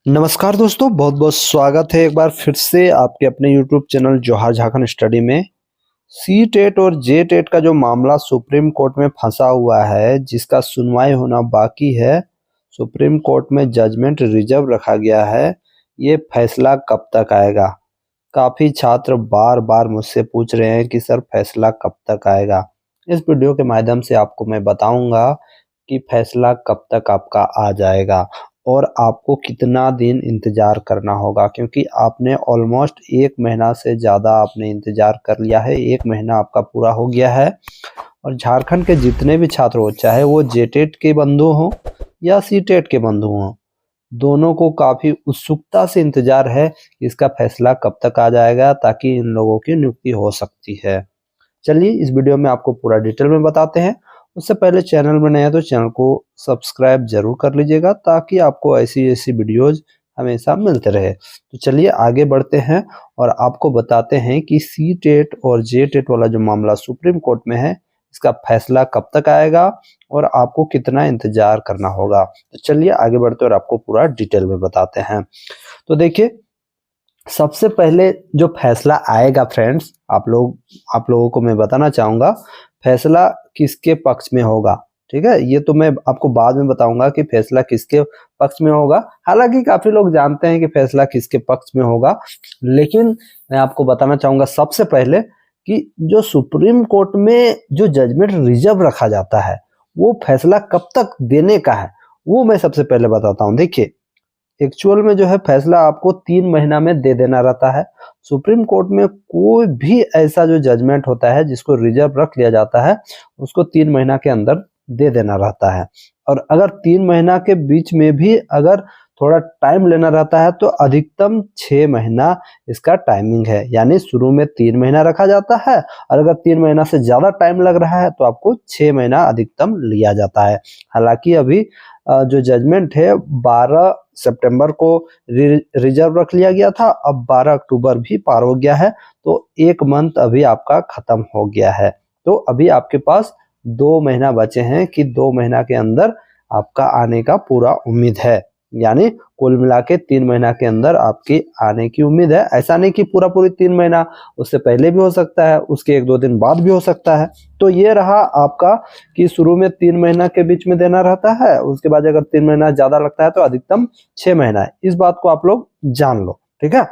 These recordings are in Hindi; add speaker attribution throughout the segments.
Speaker 1: नमस्कार दोस्तों, बहुत बहुत स्वागत है एक बार फिर से आपके अपने YouTube चैनल जोहार झारखंड स्टडी में। सी टेट और जे टेट का जो मामला सुप्रीम कोर्ट में फंसा हुआ है, जिसका सुनवाई होना बाकी है, सुप्रीम कोर्ट में जजमेंट रिजर्व रखा गया है। ये फैसला कब तक आएगा? काफ़ी छात्र बार बार मुझसे पूछ रहे हैं कि सर फैसला कब तक आएगा। इस वीडियो के माध्यम से आपको मैं बताऊंगा कि फैसला कब तक आपका आ जाएगा और आपको कितना दिन इंतज़ार करना होगा, क्योंकि आपने ऑलमोस्ट 1 महीना से ज़्यादा आपने इंतज़ार कर लिया है। 1 महीना आपका पूरा हो गया है और झारखंड के जितने भी छात्र हो, चाहे वो जेटेट के बंधु हों या सीटेट के बंधु हों, दोनों को काफ़ी उत्सुकता से इंतज़ार है कि इसका फैसला कब तक आ जाएगा, ताकि इन लोगों की नियुक्ति हो सकती है। चलिए इस वीडियो में आपको पूरा डिटेल में बताते हैं। उससे पहले चैनल में नए हैं तो चैनल को सब्सक्राइब जरूर कर लीजिएगा, ताकि आपको ऐसी ऐसी वीडियोज हमेशा मिलते रहे। तो चलिए आगे बढ़ते हैं और आपको बताते हैं कि सी टेट और जे टेट वाला जो मामला सुप्रीम कोर्ट में है, इसका फैसला कब तक आएगा और आपको कितना इंतजार करना होगा। तो चलिए आगे बढ़ते हैं और आपको पूरा डिटेल में बताते हैं। तो देखिए, सबसे पहले जो फैसला आएगा फ्रेंड्स, आप लोगों को मैं बताना चाहूँगा फैसला किसके पक्ष में होगा। ठीक है, ये तो मैं आपको बाद में बताऊंगा कि फैसला किसके पक्ष में होगा। हालांकि काफी लोग जानते हैं कि फैसला किसके पक्ष में होगा, लेकिन मैं आपको बताना चाहूंगा सबसे पहले कि जो सुप्रीम कोर्ट में जो जजमेंट रिजर्व रखा जाता है, वो फैसला कब तक देने का है, वो मैं सबसे पहले बताता हूँ। देखिए, एक्चुअल में जो है फैसला आपको 3 महीना में दे देना रहता है। सुप्रीम कोर्ट में कोई भी ऐसा जो जजमेंट होता है जिसको रिजर्व रख लिया जाता है, उसको 3 महीना के अंदर दे देना रहता है। और अगर 3 महीना के बीच में भी अगर थोड़ा टाइम लेना रहता है तो अधिकतम 6 महीना इसका टाइमिंग है। यानी शुरू में 3 महीना रखा जाता है और अगर 3 महीना से ज़्यादा टाइम लग रहा है तो आपको 6 महीना अधिकतम लिया जाता है। हालांकि अभी जो जजमेंट है 12 सितंबर को रिजर्व रख लिया गया था, अब 12 अक्टूबर भी पार हो गया है, तो 1 मंथ अभी आपका खत्म हो गया है। तो अभी आपके पास 2 महीना बचे हैं कि 2 महीना के अंदर आपका आने का पूरा उम्मीद है। यानी कुल मिला के 3 महीना के अंदर आपकी आने की उम्मीद है। ऐसा नहीं कि पूरा 3 महीना, उससे पहले भी हो सकता है, उसके 1-2 दिन बाद भी हो सकता है। तो ये रहा आपका कि शुरू में 3 महीना के बीच में देना रहता है, उसके बाद अगर 3 महीना ज्यादा लगता है तो अधिकतम 6 महीना है। इस बात को आप लोग जान लो, ठीक है।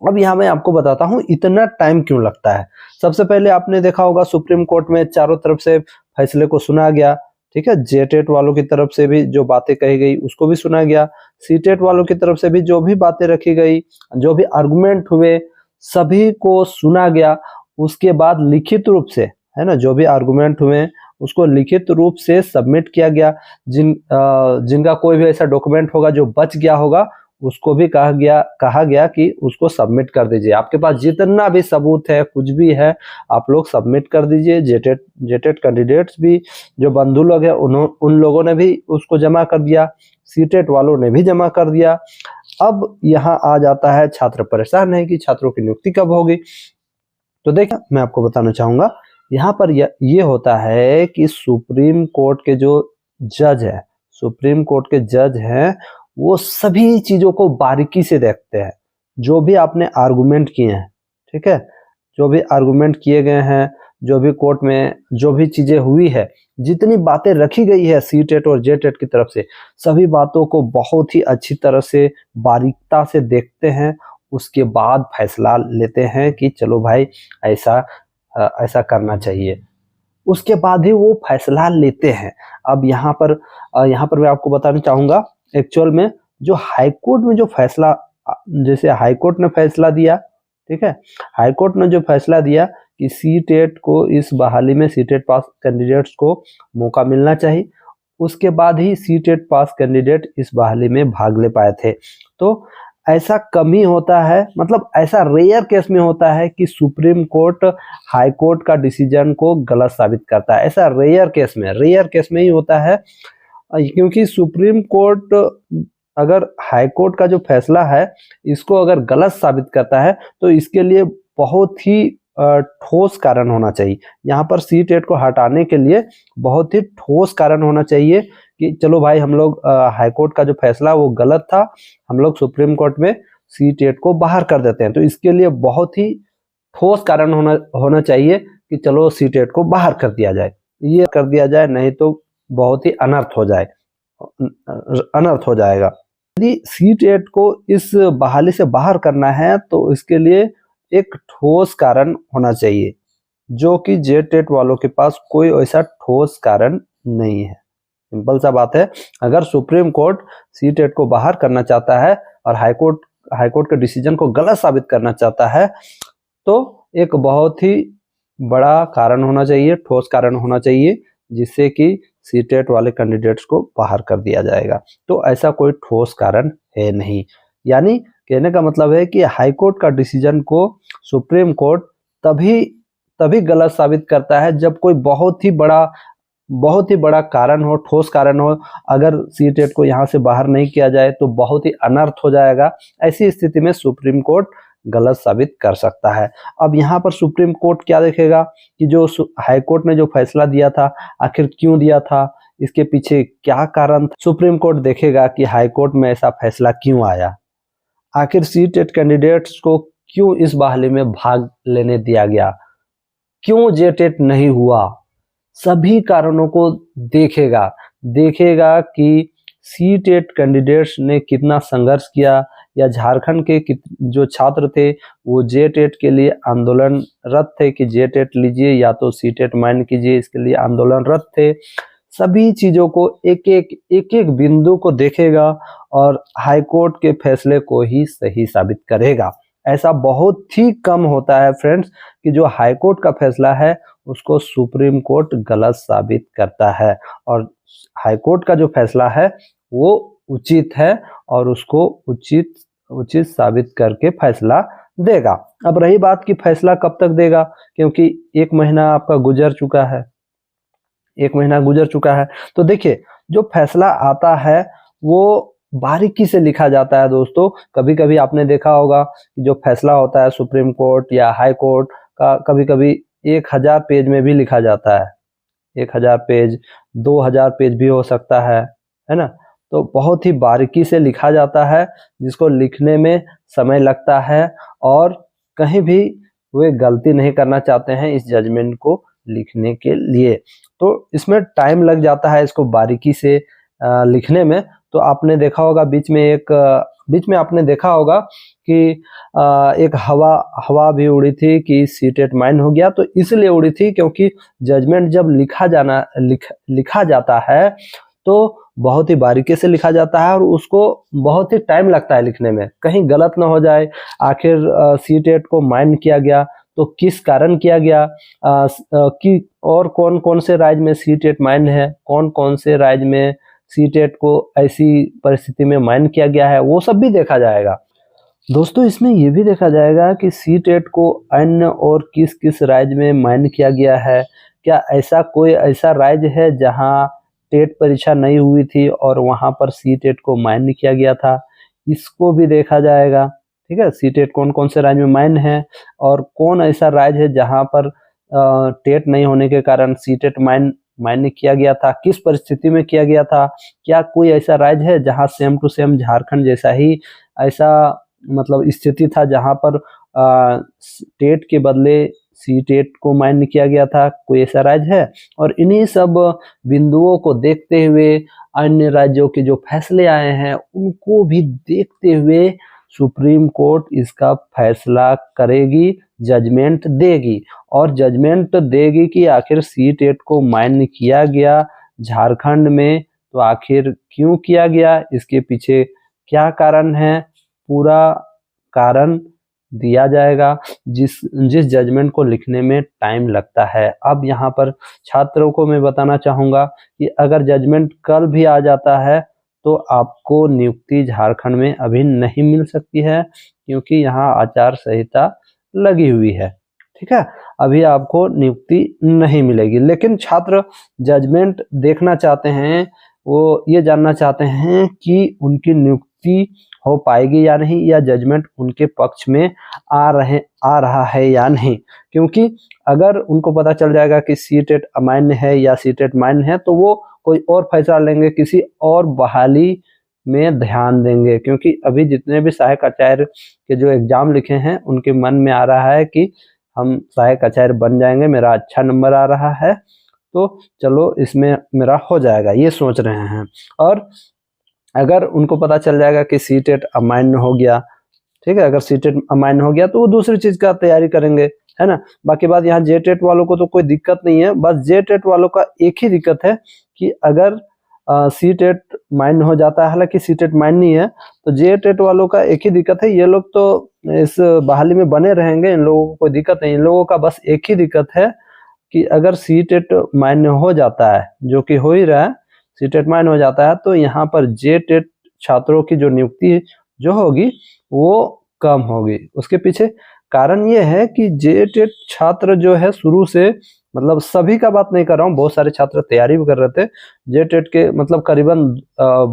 Speaker 1: अब यहाँ मैं आपको बताता हूँ इतना टाइम क्यों लगता है। सबसे पहले आपने देखा होगा सुप्रीम कोर्ट में चारों तरफ से फैसले को सुना गया, ठीक है। जेटेट वालों की तरफ से भी जो बातें कही गई उसको भी सुना गया, सीटेट वालों की तरफ से भी जो भी बातें रखी गई, जो भी आर्गुमेंट हुए, सभी को सुना गया। उसके बाद लिखित रूप से, है ना, जो भी आर्गुमेंट हुए उसको लिखित रूप से सबमिट किया गया। जिनका कोई भी ऐसा डॉक्यूमेंट होगा जो बच गया होगा, उसको भी कहा गया कि उसको सबमिट कर दीजिए। आपके पास जितना भी सबूत है, कुछ भी है, आप लोग सबमिट कर दीजिए। जेटेट कैंडिडेट्स भी जो बंधु लोग हैं उन लोगों ने भी उसको जमा कर दिया, सीटेट वालों ने भी जमा कर दिया। अब यहाँ आ जाता है, छात्र परेशान है कि छात्रों की नियुक्ति कब होगी। तो देखिए, मैं आपको बताना चाहूंगा यहाँ पर ये होता है कि सुप्रीम कोर्ट के जो जज है, सुप्रीम कोर्ट के जज हैं, वो सभी चीजों को बारीकी से देखते हैं। जो भी आपने आर्गुमेंट किए हैं, ठीक है, जो भी आर्गुमेंट किए गए हैं, जो भी कोर्ट में जो भी चीजें हुई है, जितनी बातें रखी गई है सी टेट और जे टेट की तरफ से, सभी बातों को बहुत ही अच्छी तरह से बारीकता से देखते हैं। उसके बाद फैसला लेते हैं कि चलो भाई ऐसा करना चाहिए। उसके बाद ही वो फैसला लेते हैं। अब यहाँ पर मैं आपको बताना चाहूंगा एक्चुअल में जो हाईकोर्ट में जो फैसला, जैसे हाईकोर्ट ने फैसला दिया, ठीक है, हाईकोर्ट ने जो फैसला दिया कि सी टेट को इस बहाली में सी टेट पास कैंडिडेट्स को मौका मिलना चाहिए, उसके बाद ही सी टेट पास कैंडिडेट इस बहाली में भाग ले पाए थे। तो ऐसा कम ही होता है, मतलब ऐसा रेयर केस में होता है कि सुप्रीम कोर्ट हाई कोर्ट का डिसीजन को गलत साबित करता है। ऐसा रेयर केस में ही होता है, क्योंकि सुप्रीम कोर्ट अगर हाई कोर्ट का जो फैसला है इसको अगर गलत साबित करता है तो इसके लिए बहुत ही ठोस कारण होना चाहिए। यहाँ पर सी टेट को हटाने के लिए बहुत ही ठोस कारण होना चाहिए कि चलो भाई हम लोग हाई कोर्ट का जो फैसला वो गलत था, हम लोग सुप्रीम कोर्ट में सीटेट को बाहर कर देते हैं। तो इसके लिए बहुत ही ठोस कारण होना चाहिए कि चलो सीटेट को बाहर कर दिया जाए, ये कर दिया जाए, नहीं तो बहुत ही अनर्थ हो जाएगा। यदि सीटेट को इस बहाली से बाहर करना है तो इसके लिए एक ठोस कारण होना चाहिए, जो कि जेटेट वालों के पास कोई ऐसा ठोस कारण नहीं है। सिंपल सा बात है, अगर सुप्रीम कोर्ट सीटेट को बाहर करना चाहता है और हाईकोर्ट के डिसीजन को गलत साबित करना चाहता है तो एक बहुत ही बड़ा कारण होना चाहिए, ठोस कारण होना चाहिए, जिससे कि सीटेट वाले कैंडिडेट्स को बाहर कर दिया जाएगा। तो ऐसा कोई ठोस कारण है नहीं। यानी कहने का मतलब है कि हाईकोर्ट का डिसीजन को सुप्रीम कोर्ट तभी गलत साबित करता है जब कोई बहुत ही बड़ा कारण हो, ठोस कारण हो। अगर सीटेट को यहाँ से बाहर नहीं किया जाए तो बहुत ही अनर्थ हो जाएगा। ऐसी स्थिति में सुप्रीम कोर्ट गलत साबित कर सकता है। अब यहाँ पर सुप्रीम कोर्ट क्या देखेगा कि जो हाई कोर्ट ने जो फैसला दिया था आखिर क्यों दिया था, इसके पीछे क्या कारण था। सुप्रीम कोर्ट देखेगा कि हाई कोर्ट में ऐसा फैसला क्यों आया, आखिर सीटेट कैंडिडेट्स को क्यों इस बहाली में भाग लेने दिया गया, क्यों जेटेट नहीं हुआ। सभी कारणों को देखेगा कि सीटेट कैंडिडेट्स ने कितना संघर्ष किया, या झारखंड के जो छात्र थे वो जेटेट के लिए आंदोलनरत थे कि जेटेट लीजिए या तो सीटेट माइन कीजिए, इसके लिए आंदोलनरत थे। सभी चीजों को एक बिंदु को देखेगा और हाईकोर्ट के फैसले को ही सही साबित करेगा। ऐसा बहुत ही कम होता है फ्रेंड्स कि जो हाईकोर्ट का फैसला है उसको सुप्रीम कोर्ट गलत साबित करता है, और हाईकोर्ट का जो फैसला है वो उचित है और उसको उचित साबित करके फैसला देगा। अब रही बात कि फैसला कब तक देगा, क्योंकि 1 महीना आपका गुजर चुका है। तो देखिए, जो फैसला आता है वो बारीकी से लिखा जाता है दोस्तों। कभी कभी आपने देखा होगा कि जो फैसला होता है सुप्रीम कोर्ट या हाई कोर्ट का, कभी कभी 1000 पेज में भी लिखा जाता है। 1000 पेज, 2000 पेज भी हो सकता है ना। तो बहुत ही बारीकी से लिखा जाता है, जिसको लिखने में समय लगता है, और कहीं भी वे गलती नहीं करना चाहते हैं इस जजमेंट को लिखने के लिए। तो इसमें टाइम लग जाता है इसको बारीकी से लिखने में। तो आपने देखा होगा बीच में आपने देखा होगा कि एक हवा भी उड़ी थी कि सीटेट माइन हो गया। तो इसलिए उड़ी थी क्योंकि जजमेंट जब लिखा जाता है तो बहुत ही बारीकी से लिखा जाता है और उसको बहुत ही टाइम लगता है लिखने में, कहीं गलत ना हो जाए। आखिर सीटेट को माइन किया गया तो किस कारण किया गया, कि और कौन कौन से राज्य में सीटेट माइन है, कौन कौन से राज्य में सीटेट को ऐसी परिस्थिति में माइन किया गया है, वो सब भी देखा जाएगा। दोस्तों इसमें ये भी देखा जाएगा कि सीटेट को अन्य और किस किस राज्य में माइन किया गया है। क्या कोई ऐसा राज्य है जहां टेट परीक्षा नहीं हुई थी और वहां पर सीटेट को माइन किया गया था, इसको भी देखा जाएगा। ठीक है, सीटेट कौन कौन से राज्य में माइन है और कौन ऐसा राज्य है जहां पर टेट नहीं होने के कारण सीटेट माइन किया गया था, किस परिस्थिति में किया गया था। क्या कोई ऐसा राज्य है जहां सेम टू सेम झारखंड जैसा ही ऐसा मतलब स्थिति था जहां पर टेट के बदले सीटेट को माइन किया गया था, कोई ऐसा राज्य है। और इन्हीं सब बिंदुओं को देखते हुए, अन्य राज्यों के जो फैसले आए हैं उनको भी देखते हुए सुप्रीम कोर्ट इसका फैसला करेगी, जजमेंट देगी, और जजमेंट देगी कि आखिर सीटेट को माइन किया गया झारखंड में, तो आखिर क्यों किया गया, इसके पीछे क्या कारण है, पूरा कारण दिया जाएगा। जिस जजमेंट को लिखने में टाइम लगता है। अब यहाँ पर छात्रों को मैं बताना चाहूँगा कि अगर जजमेंट कल भी आ जाता है तो आपको नियुक्ति झारखंड में अभी नहीं मिल सकती है, क्योंकि यहाँ आचार संहिता लगी हुई है। ठीक है, अभी आपको नियुक्ति नहीं मिलेगी। लेकिन छात्र जजमेंट देखना चाहते हैं, वो ये जानना चाहते हैं कि उनकी नियुक्ति हो पाएगी या नहीं, या जजमेंट उनके पक्ष में आ रहा है या नहीं। क्योंकि अगर उनको पता चल जाएगा कि सीटेट अमान्य है या सीटेट मान्य है तो वो कोई और फैसला लेंगे, किसी और बहाली में ध्यान देंगे। क्योंकि अभी जितने भी सहायक आचार्य के जो एग्जाम लिखे हैं उनके मन में आ रहा है कि हम सहायक आचार्य बन जाएंगे, मेरा अच्छा नंबर आ रहा है तो चलो इसमें मेरा हो जाएगा, ये सोच रहे हैं। और अगर उनको पता चल जाएगा कि सीटेट अमान्य हो गया, ठीक है, अगर सीटेट अमान्य हो गया तो वो दूसरी चीज का तैयारी करेंगे, है ना। बाकी बात यहाँ जेटेट वालों को तो कोई दिक्कत नहीं है, बस जेटेट वालों का एक ही दिक्कत है कि अगर सीटेट मान्य हो जाता है, हालांकि सीटेट मान्य नहीं है, तो जेटेट वालों का एक ही दिक्कत है, ये लोग तो इस बहाली में बने रहेंगे, इन लोगों को कोई दिक्कत नहीं। इन लोगों का बस एक ही दिक्कत है कि अगर सीटेट मान्य हो जाता है, जो कि हो ही रहा है, सीटेट मान्य हो जाता है तो यहाँ पर जेटेट छात्रों की जो नियुक्ति जो होगी वो कम होगी। उसके पीछे कारण ये है कि जेटेट छात्र जो है शुरू से, मतलब सभी का बात नहीं कर रहा हूँ, बहुत सारे छात्र तैयारी भी कर रहे थे जेटेट के, मतलब करीबन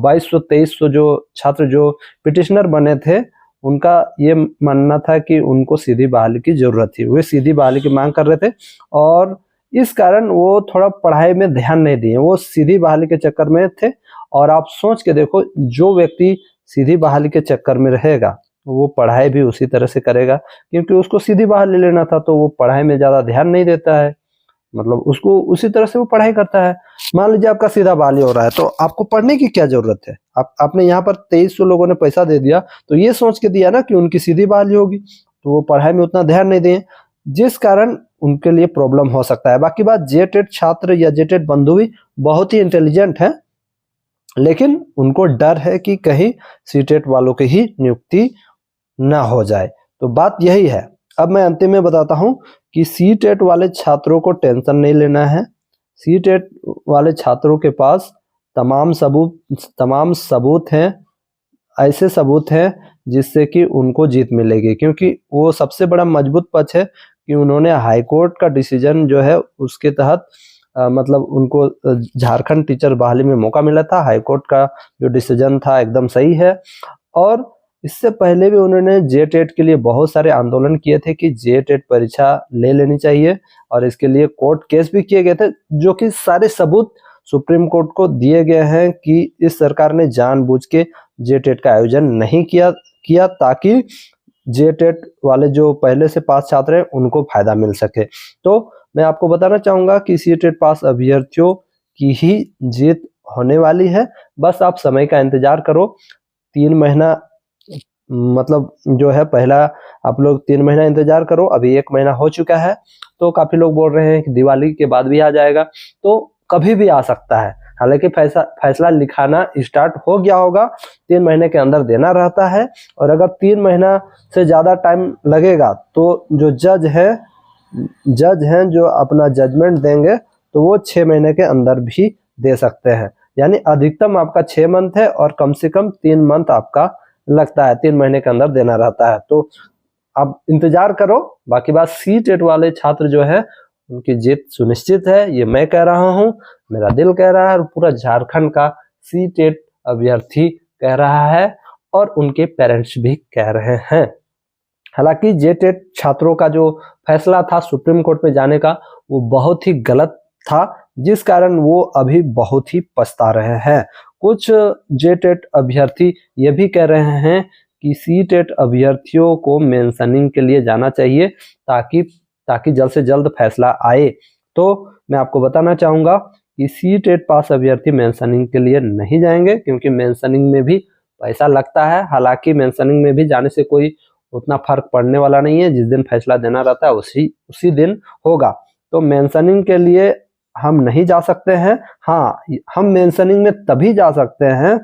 Speaker 1: 2200-2300 जो छात्र जो पिटिशनर बने थे, उनका ये मानना था कि उनको सीधी बहाली की जरूरत थी, वे सीधी बहाली की मांग कर रहे थे और इस कारण वो थोड़ा पढ़ाई में ध्यान नहीं दिए, वो सीधी बहाली के चक्कर में थे। और आप सोच के देखो, जो व्यक्ति सीधी बहाली के चक्कर में रहेगा वो पढ़ाई भी उसी तरह से करेगा, क्योंकि उसको सीधी बहाली लेना था तो वो पढ़ाई में ज्यादा ध्यान नहीं देता है, मतलब उसको उसी तरह से वो पढ़ाई करता है। मान लीजिए आपका सीधा बहाली हो रहा है तो आपको पढ़ने की क्या जरूरत है, आपने यहाँ पर 2300 लोगों ने पैसा दे दिया तो ये सोच के दिया ना कि उनकी सीधी बहाली होगी, तो वो पढ़ाई में उतना ध्यान नहीं दें, जिस कारण उनके लिए प्रॉब्लम हो सकता है। बाकी बात, जेटेट छात्र या जेटेट बंधु भी बहुत ही इंटेलिजेंट है, लेकिन उनको डर है कि कहीं सीटेट वालों की ही नियुक्ति ना हो जाए, तो बात यही है। अब मैं अंतिम में बताता हूं कि सीटेट वाले छात्रों को टेंशन नहीं लेना है। सीटेट वाले छात्रों के पास तमाम सबूत हैं, ऐसे सबूत हैं जिससे कि उनको जीत मिलेगी, क्योंकि वो सबसे बड़ा मजबूत पक्ष है कि उन्होंने हाईकोर्ट का डिसीजन जो है उसके तहत मतलब उनको झारखंड टीचर बहाली में मौका मिला था, हाईकोर्ट का जो डिसीजन था एकदम सही है। और इससे पहले भी उन्होंने जेटेट के लिए बहुत सारे आंदोलन किए थे कि जेटेट परीक्षा ले लेनी चाहिए, और इसके लिए कोर्ट केस भी किए गए थे, जो कि सारे सबूत सुप्रीम कोर्ट को दिए गए हैं कि इस सरकार ने जानबूझ के जेटेट का आयोजन नहीं किया ताकि जेटेट वाले जो पहले से पास छात्र हैं उनको फायदा मिल सके। तो मैं आपको बताना चाहूंगा कि सीटेट पास अभ्यर्थियों की ही जीत होने वाली है, बस आप समय का इंतजार करो। 3 महीना मतलब जो है, पहला आप लोग 3 महीना इंतजार करो, अभी 1 महीना हो चुका है, तो काफी लोग बोल रहे हैं कि दिवाली के बाद भी आ जाएगा, तो कभी भी आ सकता है। हालांकि फैसला लिखाना स्टार्ट हो गया होगा, 3 महीने के अंदर देना रहता है, और अगर 3 महीना से ज्यादा टाइम लगेगा तो जो जज हैं जो अपना जजमेंट देंगे तो वो 6 महीने के अंदर भी दे सकते हैं। यानी अधिकतम आपका 6 मंथ है और कम से कम 3 मंथ आपका लगता है, 3 महीने के अंदर देना रहता है, तो आप इंतजार करो। बाकी बात, सीटेट वाले छात्र जो है उनकी जीत सुनिश्चित है, ये मैं कह रहा हूँ, मेरा दिल कह रहा है, और पूरा झारखंड का सीटेट अभ्यर्थी कह रहा है, और उनके पेरेंट्स भी कह रहे हैं। हालांकि जेटेट छात्रों का जो फैसला था सुप्रीम कोर्ट में जाने का, वो बहुत ही गलत था, जिस कारण वो अभी बहुत ही पछता रहे हैं। कुछ जेटेट अभ्यर्थी ये भी कह रहे हैं कि सीटेट अभ्यर्थियों को मेंशनिंग के लिए जाना चाहिए ताकि जल्द से जल्द फैसला आए। तो मैं आपको बताना चाहूंगा कि सीटेट पास अभ्यर्थी मेंशनिंग के लिए नहीं जाएंगे, क्योंकि मेंशनिंग में भी पैसा लगता है। हालांकि मेंशनिंग में भी जाने से कोई उतना फर्क पड़ने वाला नहीं है, जिस दिन फैसला देना रहता है उसी दिन होगा, तो मेंशनिंग के लिए हम नहीं जा सकते हैं। हाँ, हम मेंशनिंग में तभी जा सकते हैं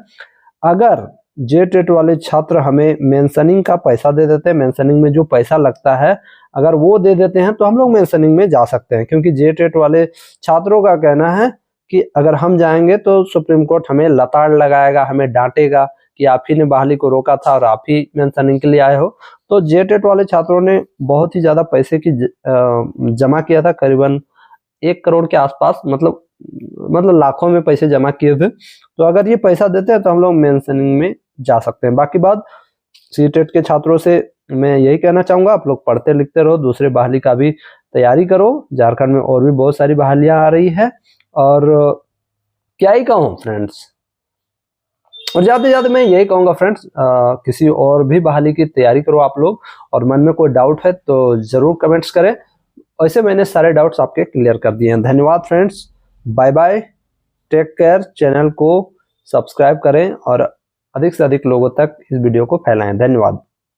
Speaker 1: अगर जेटेट वाले छात्र हमें मेंशनिंग का पैसा दे देते हैं, मेंशनिंग में जो पैसा लगता है अगर वो दे देते हैं तो हम लोग मेंशनिंग में जा सकते हैं। क्योंकि जेटेट वाले छात्रों का कहना है कि अगर हम जाएंगे तो सुप्रीम कोर्ट हमें लताड़ लगाएगा, हमें डांटेगा कि आप ही ने बहाली को रोका था और आप ही मेंशनिंग के लिए आए हो। तो जेटेट वाले छात्रों ने बहुत ही ज्यादा पैसे की जमा किया था, करीबन 1 करोड़ के आसपास, मतलब लाखों में पैसे जमा किए थे। तो अगर ये पैसा देते हैं तो हम लोग मेंशनिंग में जा सकते हैं। बाकी बात, सीटेट के छात्रों से मैं यही कहना चाहूंगा, आप लोग पढ़ते लिखते रहो, दूसरे बहाली का भी तैयारी करो। झारखंड में और भी बहुत सारी बहालियां आ रही है, और क्या ही कहूँ फ्रेंड्स। और जाते जाते मैं यही कहूँगा फ्रेंड्स, किसी और भी बहाली की तैयारी करो आप लोग, और मन में कोई डाउट है तो ज़रूर कमेंट्स करें। वैसे मैंने सारे डाउट्स आपके क्लियर कर दिए हैं। धन्यवाद friends, bye bye, take care. Channel को सब्सक्राइब करें और अधिक से अधिक लोगों तक इस वीडियो को फैलाएं। धन्यवाद।